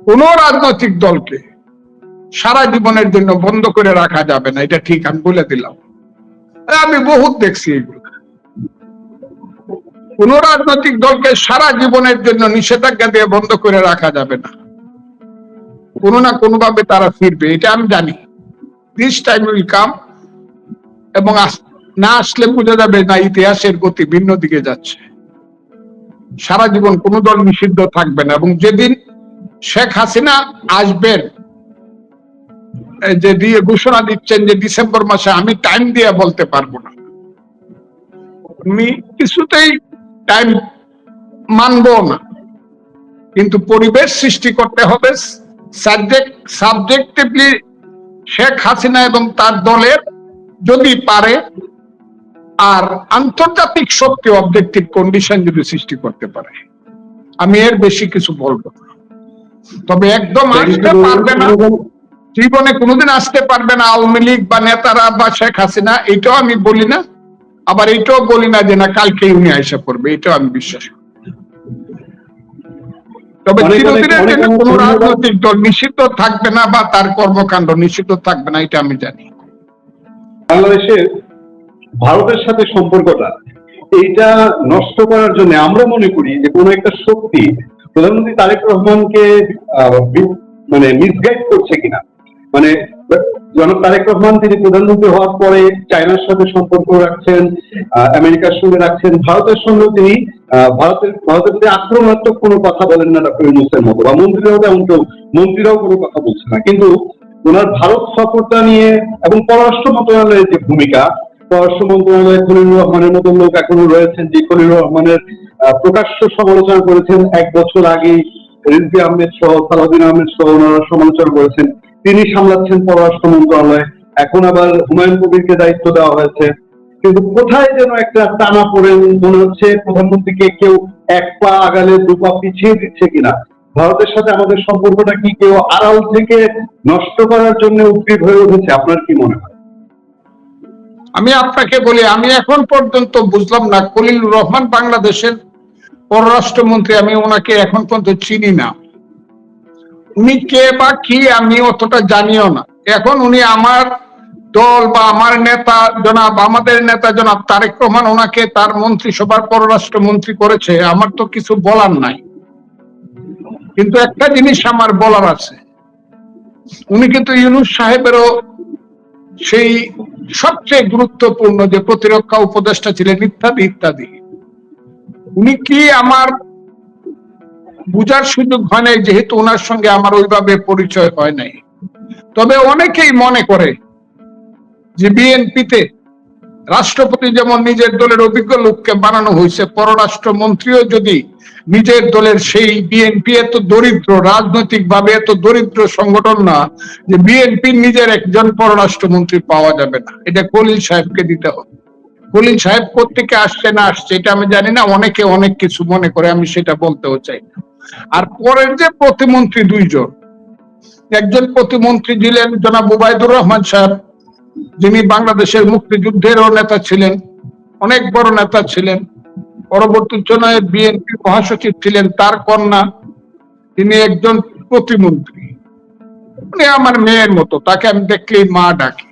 কোন রাজনৈতিক দলকে সারা জীবনের জন্য বন্ধ করে রাখা যাবে না, এটা ঠিক, আমি বলে দিলাম। আমি বহুত দেখছি এগুলো। কোন রাজনৈতিক দলকে সারা জীবনের জন্য নিষেধাজ্ঞা দিয়ে বন্ধ করে রাখা যাবে না, কোনো না কোনো ভাবে তারা ফিরবে, এটা আমি জানি। দিস টাইম উইল কাম, এবং না আসলে বোঝা যাবে না ইতিহাসের গতি ভিন্ন দিকে যাচ্ছে। সারা জীবন কোন দল নিষিদ্ধ থাকবে না, এবং যেদিন শেখ হাসিনা আসবেন, যে দিয়ে ঘোষণা দিচ্ছেন যে ডিসেম্বর মাসে, আমি টাইম দিয়ে বলতে পারবো না, আমি কিছুতেই টাইম মানবো না, কিন্তু পরিবেশ সৃষ্টি করতে হবে সাবজেক্টিভলি। শেখ হাসিনা এবং তার দলের যদি পারে, আর আন্তর্জাতিক শক্তি অবজেক্টিভ কন্ডিশন যদি সৃষ্টি করতে পারে, আমি এর বেশি কিছু বলবো না। তবে একদম আসতে পারবে না, জীবনে কোনোদিন আসতে পারবে না আওয়ামী লীগ বা নেতারা বা শেখ হাসিনা, এটাও আমি বলি না। আবার এটাও বলি না যে না কালকে উনি আইসা পড়বে, এটাও আমি বিশ্বাস করি। তবে চিরদিনের জন্য কোন রাজনৈতিক দল নিষিদ্ধ থাকবে না বা তার কর্মকাণ্ড নিষিদ্ধ থাকবে না, এটা আমি জানি। বাংলাদেশের ভারতের সাথে সম্পর্কটা এইটা নষ্ট করার জন্য আমরা মনে করি যে কোন একটা শক্তি প্রধানমন্ত্রী তারেক রহমানকে মানে মিসগাইড করছে কিনা। মানে জনাব তারেক রহমান তিনি প্রধানমন্ত্রী হওয়ার পরে চায়নার সাথে সম্পর্ক রাখছেন, আমেরিকার সঙ্গে রাখছেন, ভারতের সঙ্গে তিনি ভারতের প্রতি আক্রমণাত্মক কোনো কথা বলেন না ডক্টর ইউনূসের মতো, বা মন্ত্রীরাও কোনো কথা বলছে না। কিন্তু ওনার ভারত সফরটা নিয়ে এবং পররাষ্ট্র মন্ত্রণালয়ের যে ভূমিকা, পররাষ্ট্র মন্ত্রণালয়ে খলিলুর রহমানের মতো লোক এখনো রয়েছেন যে খলিলুর রহমানের প্রকাশ্য সমালোচনা করেছেন। 1 বছর আগেই রিজভী আহমেদ সহ সালাউদ্দিন আহমেদ সহ ওনারা সমালোচনা করেছেন। তিনি সামলাচ্ছেন পররাষ্ট্র মন্ত্রণালয়, এখন আবার হুমায়ুন কবিরকে দায়িত্ব দেওয়া হয়েছে। কিন্তু কোথায় যেন একটা টানা পড়েন, মনে হচ্ছে প্রধানমন্ত্রীকে কেউ 1 পা আগালে 2 পা পিছিয়ে দিচ্ছে কিনা। ভারতের সাথে আমাদের সম্পর্কটা কি কেউ আড়াল থেকে নষ্ট করার জন্য উদ্গ্রীব হয়ে উঠেছে? আপনার কি মনে হয়? আমি আপনাকে বলি, আমি এখন পর্যন্ত বুঝলাম না খলিলুর রহমান বাংলাদেশের পররাষ্ট্রমন্ত্রী, আমি ওনাকে এখন পর্যন্ত চিনি না। উনি কে বা কি আমি অতটা জানিও না। এখন উনি আমার দল বা আমার নেতা জনাব, আমাদের নেতা জনাব তারেক রহমান ওনাকে তার মন্ত্রিসভার পররাষ্ট্রমন্ত্রী করেছে, আমার তো কিছু বলার নাই। কিন্তু একটা জিনিস আমার বলার আছে, উনি কিন্তু ইউনূস সাহেবেরও সেই সবচেয়ে গুরুত্বপূর্ণ যে প্রতিরক্ষা উপদেষ্টা ছিলেন, ইত্যাদি ইত্যাদি। উনি কি আমার বুঝার সুযোগ হয় নাই, যেহেতু ওনার সঙ্গে আমার ওইভাবে পরিচয় হয় নাই। তবে অনেকেই মনে করে যে বিএনপিতে রাষ্ট্রপতি যেমন নিজের দলের অভিজ্ঞ লোককে বানানো হয়েছে, পররাষ্ট্রমন্ত্রীও যদি নিজের দলের, সেই বিএনপি এত দরিদ্র, রাজনৈতিক ভাবে এত দরিদ্র সংগঠন না যে বিএনপির নিজের একজন পররাষ্ট্রমন্ত্রী পাওয়া যাবে না, এটা খলিল সাহেবকে দিতে হবে। খলিল সাহেব কোত্থেকে আসছে না আসছে এটা আমি জানি না, অনেকে অনেক কিছু মনে করে, আমি সেটা বলতেও চাই না। আর পরের যে প্রতিমন্ত্রী 2 জন, একজন প্রতিমন্ত্রী ছিলেন জনাব ওবায়দুর রহমান সাহেব, যিনি বাংলাদেশের মুক্তিযুদ্ধেরও নেতা ছিলেন, অনেক বড় নেতা ছিলেন, পরবর্তী সময়ে বিএনপি মহাসচিব ছিলেন, তার কন্যা, তিনি একজন প্রতিমন্ত্রী। উনি আমার মেয়ের মতো, তাকে আমি দেখলেই মা ডাকি।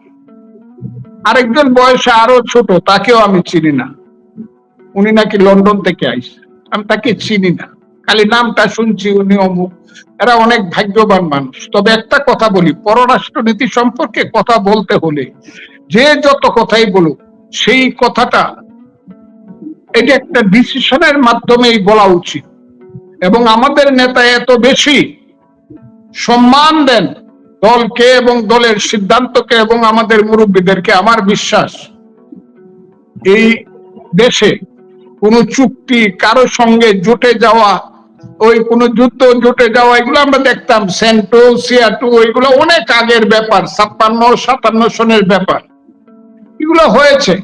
আরেকজন বয়সে আরো ছোট, তাকেও আমি চিনি না, উনি নাকি লন্ডন থেকে আইসে, আমি তাকে চিনি না, খালি নামটা শুনছি উনি অমুক। এরা অনেক ভাগ্যবান মানুষ। তবে একটা কথা বলি, পররাষ্ট্রনীতি সম্পর্কে কথা বলতে হলে যে যত কথাই বলুক, সেই কথাটা এটা একটা ডিসিশনের মাধ্যমেই বলা উচিত। এবং আমাদের নেতা এত বেশি সম্মান দেন দলকে এবং দলের সিদ্ধান্তকে এবং আমাদের মুরব্বীদেরকে, আমার বিশ্বাস এই দেশে কোন চুক্তি, কারো সঙ্গে জোটে যাওয়া, ওই কোন যুদ্ধ জোটে যাওয়া, এগুলো আমরা দেখতাম সেন্টো সিয়াটু, ওইগুলো অনেক আগের ব্যাপার, 56-57 সনের ব্যাপার। এগুলো হয়েছে।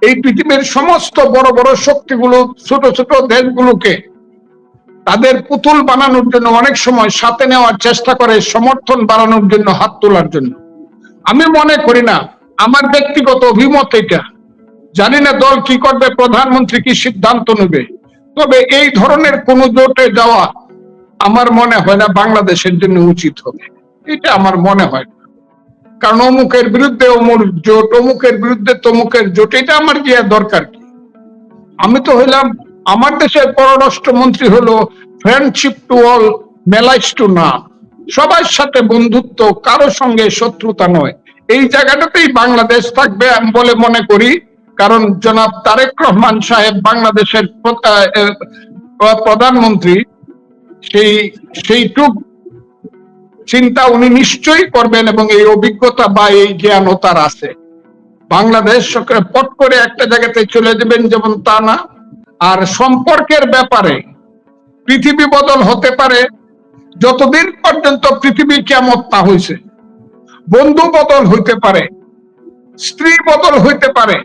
এই পৃথিবীর সমস্ত বড় বড় শক্তিগুলো ছোট ছোট দেশগুলোকে তাদের পুতুল বানানোর জন্য অনেক সময় সাথে নেওয়ার চেষ্টা করে, সমর্থন বাড়ানোর জন্য, হাত তোলার জন্য। আমি মনে করি না, আমার ব্যক্তিগত অভিমত এটা, জানি না দল কি করবে, প্রধানমন্ত্রী কি সিদ্ধান্ত নেবে, তবে এই ধরনের কোন জোটে যাওয়া আমার মনে হয় না বাংলাদেশের জন্য উচিত হবে, এটা আমার মনে হয় না। কারণ অমুকের বিরুদ্ধে অমুক জোট, অমুকের বিরুদ্ধে তমুকের জোট, এটা আমার গিয়া দরকার কি? আমি তো হইলাম, আমার দেশের পররাষ্ট্রমন্ত্রী হলো ফ্রেন্ডশিপ টু অল, মেলাইস টু না, সবার সাথে বন্ধুত্ব, কারো সঙ্গে শত্রুতা নয়। এই জায়গাটাতেই বাংলাদেশ থাকবে আমি বলে মনে করি। কারণ জনাব তারেক রহমান সাহেব বাংলাদেশের প্রধানমন্ত্রী, সেইটুক চিন্তা উনি নিশ্চয়ই করবেন এবং এই অভিজ্ঞতা বা এই জ্ঞানও তার আছে। বাংলাদেশ পট করে একটা জায়গাতে চলে যাবেন যেমন তা না। আর সম্পর্কের ব্যাপারে পৃথিবী বদল হতে পারে, যতদিন পর্যন্ত পৃথিবী কিয়ামত না হয়েছে। বন্ধু বদল হইতে পারে, স্ত্রী বদল হইতে পারে,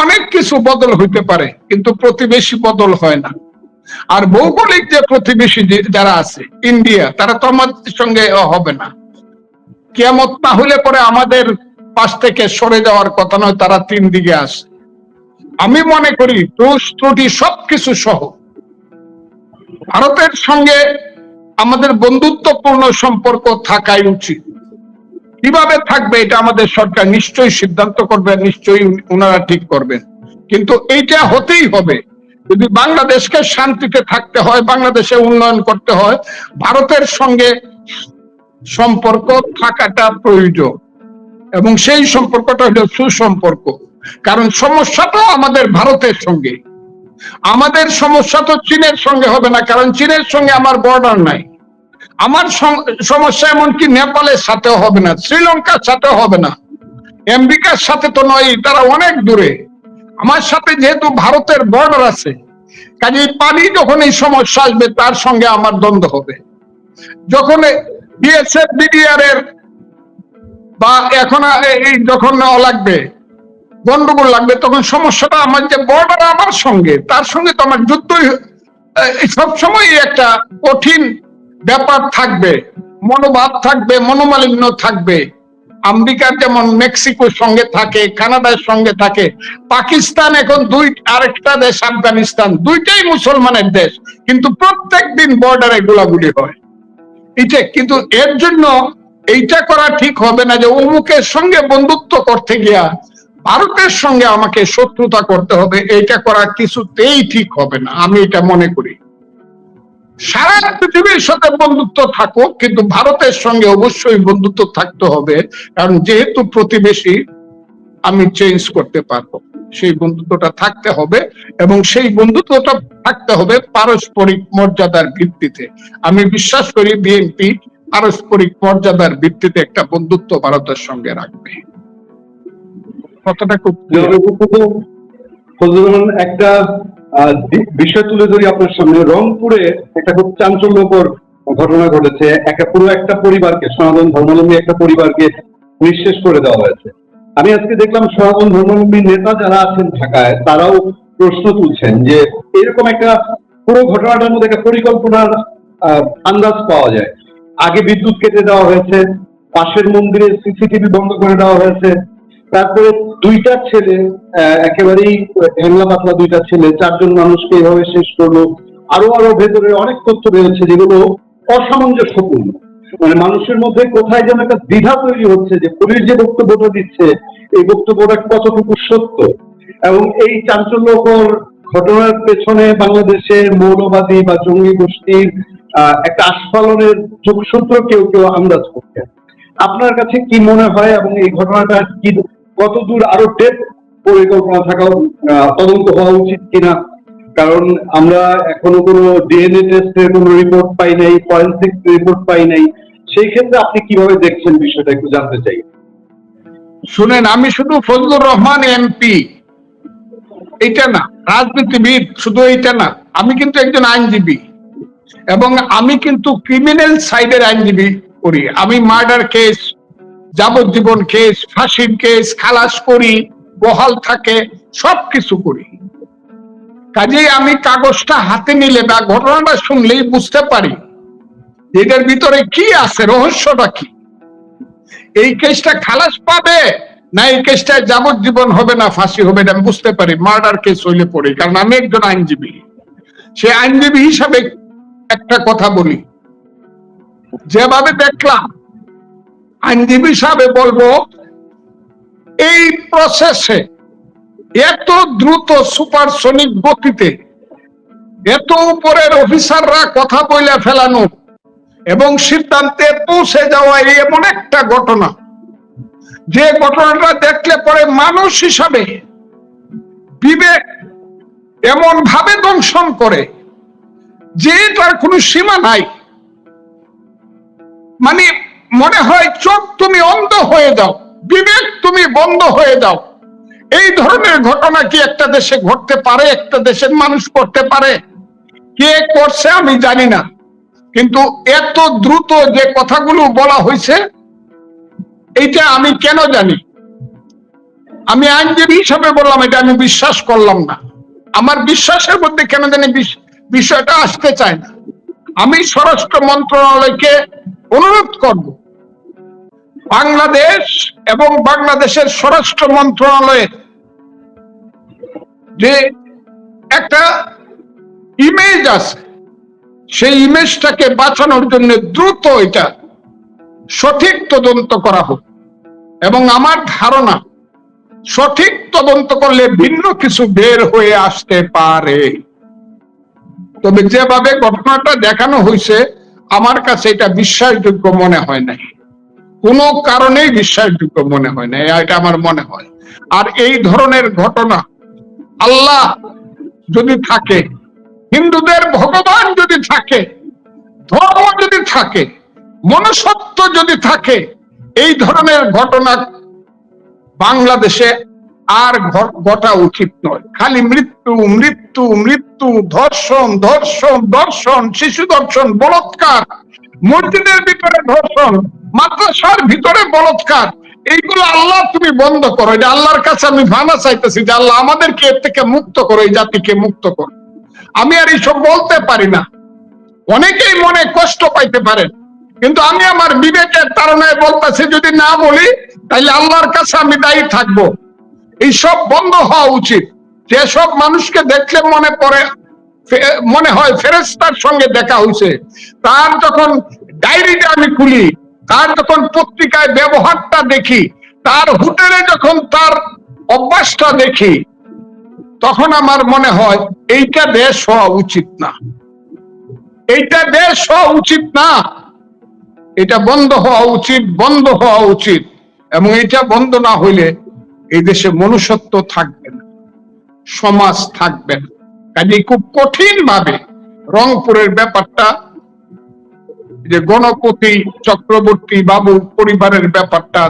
অনেক কিছু বদল হইতে পারে, কিন্তু প্রতিবেশী বদল হয় না। আর ভৌগোলিক যে প্রতিবেশী যারা আছে, ইন্ডিয়া, তারা তো আমাদের সঙ্গে হবে না। কিয়ামত না হলে পরে আমাদের পাশ থেকে সরে যাওয়ার কথা নয়, তারা তিন দিকে আসে। আমি মনে করি দোষ ত্রুটি সবকিছু সহ ভারতের সঙ্গে আমাদের বন্ধুত্বপূর্ণ সম্পর্ক থাকাই উচিত। কিভাবে থাকবে এটা আমাদের সরকার নিশ্চয়ই সিদ্ধান্ত করবে, নিশ্চয়ই ওনারা ঠিক করবেন। কিন্তু এইটা হতেই হবে। যদি বাংলাদেশকে শান্তিতে থাকতে হয়, বাংলাদেশে উন্নয়ন করতে হয়, ভারতের সঙ্গে সম্পর্ক থাকাটা প্রয়োজন। এবং সেই সম্পর্কটা হলো সুসম্পর্ক। কারণ সমস্যাটাও আমাদের ভারতের সঙ্গে, আমাদের সমস্যা তো চীনের সঙ্গে হবে না, কারণ চীনের সঙ্গে আমার বর্ডার নাই। আমার সমস্যা এমনকি নেপালের সাথেও হবে না, শ্রীলঙ্কার সাথেও হবে না, আমেরিকার সাথে তো নয়, তারা অনেক দূরে। আমার সাথে যেহেতু ভারতের বর্ডার আছে, কাজে পানি যখন এই সমস্যা আসবে তার সঙ্গে আমার দ্বন্দ্ব হবে। যখন বিএসএফ বিডিআর এর বা এখন এই যখন লাগবে, গন্ডগোল লাগবে, তখন সমস্যাটা আমার যে বর্ডার আমার সঙ্গে, তার সঙ্গে তো আমার যুদ্ধই সবসময় একটা কঠিন ব্যাপার থাকবে, মনোভাব থাকবে, মনোমালিন্য থাকবে। আমেরিকার যেমন মেক্সিকোর সঙ্গে থাকে, কানাডার সঙ্গে থাকে, পাকিস্তান এখন আরেকটা দেশ আফগানিস্তান, দুইটাই মুসলমানের দেশ, কিন্তু প্রত্যেক দিন বর্ডারে গোলাগুলি হয়। এটা কিন্তু এর জন্য এইটা করা ঠিক হবে না যে অমুকের সঙ্গে বন্ধুত্ব করতে গিয়া ভারতের সঙ্গে আমাকে শত্রুতা করতে হবে। এইটা করা কিছুতেই ঠিক হবে না, আমি এটা মনে করি। সারা পৃথিবীর সাথে বন্ধুত্ব থাকুক, কিন্তু ভারতের সঙ্গে অবশ্যই বন্ধুত্ব থাকতে হবে। কারণ যেহেতু প্রতিবেশী, আমি চেঞ্জ করতে পারবো, সেই বন্ধুত্বটা থাকতে হবে। এবং সেই বন্ধুত্বটা থাকতে হবে পারস্পরিক মর্যাদার ভিত্তিতে। আমি বিশ্বাস করি বিএনপি পারস্পরিক মর্যাদার ভিত্তিতে একটা বন্ধুত্ব ভারতের সঙ্গে রাখবে। কথাটা খুব একটা বিষয় তুলে ধরি আপনার সামনে। রংপুরে একটা খুব চাঞ্চল্যকর ঘটনা ঘটেছে। পুরো একটা পরিবারকে, সনাতন ধর্মাবলম্বী একটা পরিবারকে নিঃশেষ করে দেওয়া হয়েছে। আমি আজকে দেখলাম সনাতন ধর্মাবলম্বী নেতা যারা আছেন ঢাকায়, তারাও প্রশ্ন তুলছেন যে এরকম একটা পুরো ঘটনাটার মধ্যে একটা পরিকল্পনার আন্দাজ পাওয়া যায়। আগে বিদ্যুৎ কেটে দেওয়া হয়েছে, পাশের মন্দিরে সিসিটিভি বন্ধ করে দেওয়া হয়েছে, তারপরে দুইটা ছেলে, একেবারেই হেংলা পাতলা দুইটা ছেলে 4 জন মানুষকে এভাবে শেষ করলো। আরো ভেতরে অনেক তথ্য বেরোচ্ছে যেগুলো অসামঞ্জস্যপূর্ণ। মানে মানুষের মধ্যে কোথায় যেন একটা দ্বিধা তৈরি হচ্ছে যে পুলিশ যে বক্তব্যটা দিচ্ছে, এই বক্তব্যটা কতটুকু সত্য। এবং এই চাঞ্চল্যকর ঘটনার পেছনে বাংলাদেশের মৌলবাদী বা জঙ্গি গোষ্ঠীর একটা আস্ফালনের যোগসূত্র কেউ আন্দাজ করছেন। আপনার কাছে কি মনে হয় এবং এই ঘটনাটা কি কতদূর আরো ডেপ পরিকল্পনা থাকা, তদন্ত হওয়া উচিত কিনা? কারণ আমরা এখনো কোনো ডিএনএ টেস্টের কোনো রিপোর্ট পাই নাই, ফরেনসিক রিপোর্ট পাই নাই। সেই ক্ষেত্রে আপনি কিভাবে দেখছেন বিষয়টা একটু জানতে চাই। শুনেন, আমি শুধু ফজলুর রহমান এমপি এটা না, রাজনীতিবিদ শুধু এইটা না, আমি কিন্তু একজন আইনজীবী এবং আমি কিন্তু ক্রিমিনাল সাইডের আইনজীবী করি। আমি মার্ডার কেস, যাবজ্জীবন কেস, ফাঁসির কেস, খালাস করি, বহাল থাকে, সবকিছু করি। কাজেই আমি কাগজটা হাতে নিলে বা ঘটনাটা শুনলেই বুঝতে পারি এটার ভিতরে কি আছে, রহস্যটা কি। এই কেসটা খালাস পাবে না এই কেসটা যাবজ্জীবন হবে না ফাঁসি হবে, এটা আমি বুঝতে পারি মার্ডার কেস হইলে পড়ে। কারণ আমি একজন আইনজীবী, সে আইনজীবী হিসাবে একটা কথা বলি, যেভাবে দেখলাম আইনজীবী হিসাবে বলবো, এই প্রসেসে এত দ্রুত সুপারসনিক গতিতে এত উপরের অফিসাররা কথা বলে ফেলানো এবং সিদ্ধান্তে পৌঁছে যাওয়া এমন একটা ঘটনা, যে ঘটনাটা দেখলে পরে মানুষ হিসাবে বিবেক এমন ভাবে দংশন করে যে তার কোনো সীমা নাই। মানে মনে হয় চোখ তুমি অন্ধ হয়ে যাও, বিবেক তুমি বন্ধ হয়ে যাও। এই ধরনের ঘটনা কি একটা দেশে ঘটতে পারে? একটা দেশের মানুষ করতে পারে? কে করছে আমি জানি না, কিন্তু এত দ্রুত যে কথাগুলো বলা হয়েছে এইটা আমি কেন জানি, আমি আইনজীবী হিসাবে বললাম এটা আমি বিশ্বাস করলাম না। আমার বিশ্বাসের মধ্যে কেন জানি বিষয়টা আসতে চায় না। আমি স্বরাষ্ট্র মন্ত্রণালয়কে অনুরোধ করব, বাংলাদেশ এবং বাংলাদেশের স্বরাষ্ট্র মন্ত্রণালয়ের যে একটা ইমেজ আছে, সেই ইমেজটাকে বাঁচানোর জন্য দ্রুত এটা সঠিক তদন্ত করা হোক। এবং আমার ধারণা সঠিক তদন্ত করলে ভিন্ন কিছু বের হয়ে আসতে পারে। তবে যেভাবে ঘটনাটা দেখানো হয়েছে আমার কাছে এটা বিশ্বাসযোগ্য মনে হয় নাই, কোনো কারণেই বিশ্বাসযোগ্য মনে হয় না, এটা আমার মনে হয়। আর এই ধরনের ঘটনা আল্লাহ যদি থাকে, হিন্দুদের ভগবান যদি থাকে, ধর্ম যদি থাকে, মনুষ্যত্ব যদি থাকে, এই ধরনের ঘটনা বাংলাদেশে আর ঘটা উচিত নয়। খালি মৃত্যু মৃত্যু মৃত্যু, ধর্ষণ ধর্ষণ ধর্ষণ, শিশু ধর্ষণ, বলাৎকার, মসজিদের ভিতরে ধর্ষণ, মাদ্রাসার ভিতরে বলাৎকার, এইগুলো আল্লাহ তুমি বন্ধ করো। এটা আল্লাহর কাছে আমি ভানা চাইতেছি যে আল্লাহ আমাদেরকে এর থেকে মুক্ত করো, এই জাতিকে মুক্ত করো। আমি আর এইসব বলতে পারি না, অনেকেই মনে কষ্ট পাইতে পারেন, কিন্তু আমি আমার বিবেকের তাড়নায় বলতেছি যদি না বলি তাহলে আল্লাহর কাছে আমি দায়ী থাকবো। এইসব বন্ধ হওয়া উচিত। যেসব মানুষকে দেখলে মনে হয় ফেরেশতার সঙ্গে দেখা হয়েছে, তার যখন ডায়েরিটা আমি খুলি, তার যখন পত্রিকায় ব্যবহারটা দেখি, তার হোটেলে যখন তার অভ্যাসটা দেখি, তখন আমার মনে হয় এইটা দেশ হওয়া উচিত না, এইটা দেশ হওয়া উচিত না, এটা বন্ধ হওয়া উচিত, বন্ধ হওয়া উচিত। এবং এটা বন্ধ না হইলে এই দেশে মনুষ্যত্ব থাকবে না, সমাজ থাকবে না। কাজে খুব কঠিন ভাবে রংপুরের ব্যাপারটা, যে গণপতি চক্রবর্তী বাবু পরিবারের ব্যাপারটা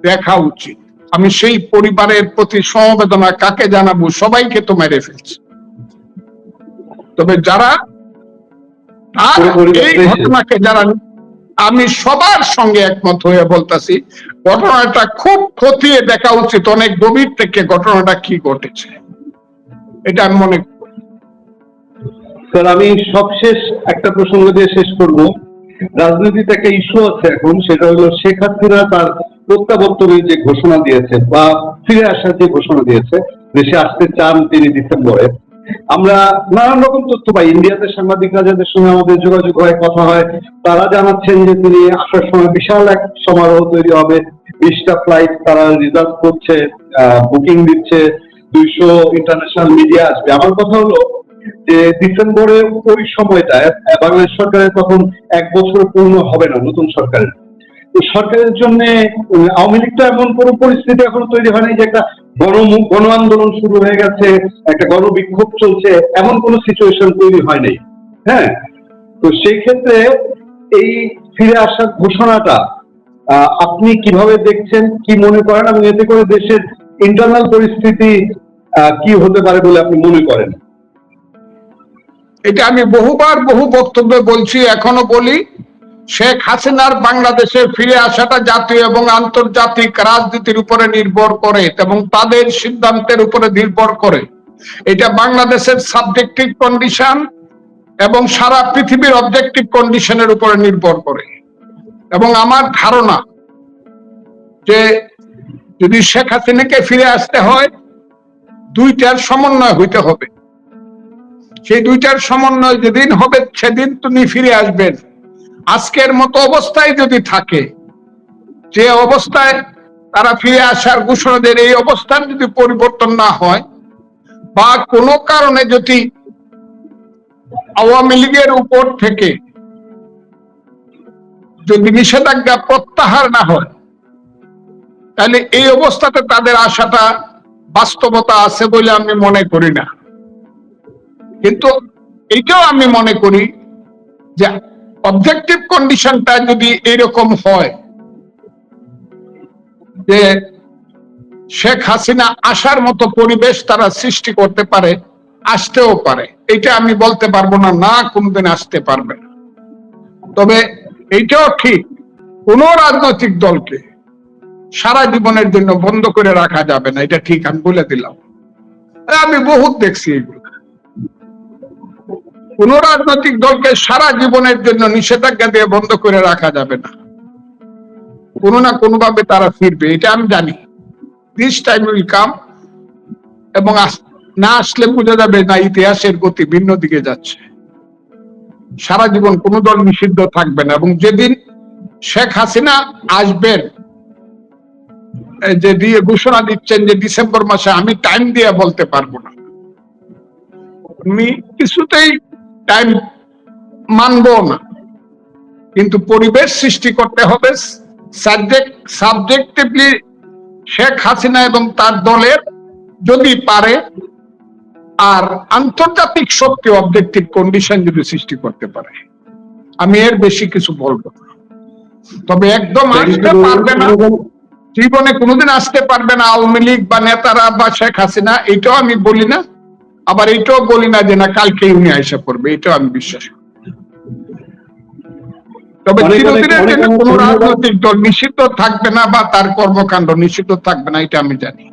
দেখা উচিত। আমি সেই পরিবারের প্রতি সমবেদনা কাকে জানাবো? সবাইকে তো মেরে ফেলছে। তবে যারা এই ঘটনাকে যারা, আমি সবার সঙ্গে একমত হয়ে বলতেছি, ঘটনাটা খুব খতিয়ে দেখা উচিত, অনেক গভীর থেকে ঘটনাটা কি ঘটেছে, এটা আমি মনে করি। স্যার, আমি সবশেষ একটা প্রসঙ্গ দিয়ে শেষ করব। রাজনীতিতে একটা ইস্যু আছে এখন, সেটা হলো শেখ হাসিনা তার প্রত্যাবর্তনের যে ঘোষণা দিয়েছে বা ফিরে আসার যে ঘোষণা দিয়েছে, দেশে আসতে চান তিনি ডিসেম্বরে। আমরা নানান রকম তথ্য পাই, ইন্ডিয়াতে সাংবাদিকরা যাদের সঙ্গে আমাদের যোগাযোগ হয়, কথা হয়, তারা জানাচ্ছেন যে তিনি আসার সময় বিশাল এক সমারোহ তৈরি হবে, 20টা ফ্লাইট তারা রিজার্ভ করছে, বুকিং দিচ্ছে, 200 ইন্টারন্যাশনাল মিডিয়া আসবে। আমার কথা হলো যে ডিসেম্বরে ওই সময়টায় বাংলাদেশ সরকারের তখন 1 বছর পূর্ণ হবে না নতুন সরকারের। সরকারের জন্য আওয়ামী লীগ তো এমন কোন পরিস্থিতি এখনো তৈরি হয়নি যে একটা গণ আন্দোলন শুরু হয়ে গেছে, একটা গণবিক্ষোভ চলছে, এমন কোন সিচুয়েশন তৈরি হয় নাই। হ্যাঁ, তো সেই ক্ষেত্রে এই ফিরে আসার ঘোষণাটা আপনি কিভাবে দেখছেন, কি মনে করেন, এবং এতে করে দেশের ইন্টারনাল পরিস্থিতি কি হতে পারে বলে আপনি মনে করেন? এটা আমি বহুবার বহু বক্তব্যে বলছি, এখনো বলি, শেখ হাসিনার বাংলাদেশে ফিরে আসাটা জাতীয় এবং আন্তর্জাতিক রাজনীতির উপরে নির্ভর করে এবং তাদের সিদ্ধান্তের উপরে নির্ভর করে। এটা বাংলাদেশের সাবজেক্টিভ কন্ডিশন এবং সারা পৃথিবীর অবজেক্টিভ কন্ডিশনের উপরে নির্ভর করে। এবং আমার ধারণা যে যদি শেখ হাসিনাকে ফিরে আসতে হয়, দুইটার সমন্বয় হইতে হবে। সেই দুইটার সমন্বয় যেদিন হবে সেদিন তিনি ফিরে আসবেন। আজকের মতো অবস্থায় যদি থাকে, যে অবস্থায় তারা ফিরে আসার ঘোষণা দেন, এই অবস্থার যদি পরিবর্তন না হয় বা কোনো কারণে যদি আওয়ামী লীগের উপর থেকে যদি নিষেধাজ্ঞা প্রত্যাহার না হয়, তাহলে এই অবস্থাতে তাদের আশাটা বাস্তবতা আছে বলে আমি মনে করি না। কিন্তু এইটাও আমি মনে করি যে অবজেক্টিভ কন্ডিশনটা যদি এরকম হয় যে শেখ হাসিনা আসার মতো পরিবেশ তারা সৃষ্টি করতে পারে, আসতেও পারে, এটা আমি বলতে পারবো না, না কোনদিন আসতে পারবে না। তবে এইটাও ঠিক, কোন রাজনৈতিক দলকে সারা জীবনের জন্য বন্ধ করে রাখা যাবে না, এটা ঠিক, আমি বলে দিলাম। আমি বহুত দেখছি এগুলো। কোন রাজনৈতিক দলকে সারা জীবনের জন্য নিষেধাজ্ঞা দিয়ে বন্ধ করে রাখা যাবে না, কোনো না কোনো ভাবে তারা ফিরবে, এটা আমি জানি। দিস টাইম উইল কাম, এবং না আসলে বোঝা যাবে না ইতিহাসের গতি ভিন্ন দিকে যাচ্ছে। সারা জীবন কোন দল নিষিদ্ধ থাকবে না, এবং যেদিন শেখ হাসিনা আসবেন, যে দিয়ে ঘোষণা দিচ্ছেন যে ডিসেম্বর মাসে, আমি টাইম দিয়ে বলতে পারবো না, আমি কিছুতেই টাইম মানবো না, কিন্তু পরিবেশ সৃষ্টি করতে হবে সাবজেক্টিভলি শেখ হাসিনা এবং তার দলের যদি পারে, আর আন্তর্জাতিক শক্তি অবজেক্টিভ কন্ডিশন যদি সৃষ্টি করতে পারে। আমি এর বেশি কিছু বলবো না। তবে একদম আসতে পারবে না, জীবনে কোনোদিন আসতে পারবে না আওয়ামী লীগ বা নেতারা বা শেখ হাসিনা, এটাও আমি বলি না। আবার এটাও বলি না যে না কালকেই উনি আইসা পড়বে, এটাও আমি বিশ্বাস করি। তবে চিরদিনের জন্য কোন রাজনৈতিক দল নিষিদ্ধ থাকবে না বা তার কর্মকাণ্ড নিষিদ্ধ থাকবে না, এটা আমি জানি।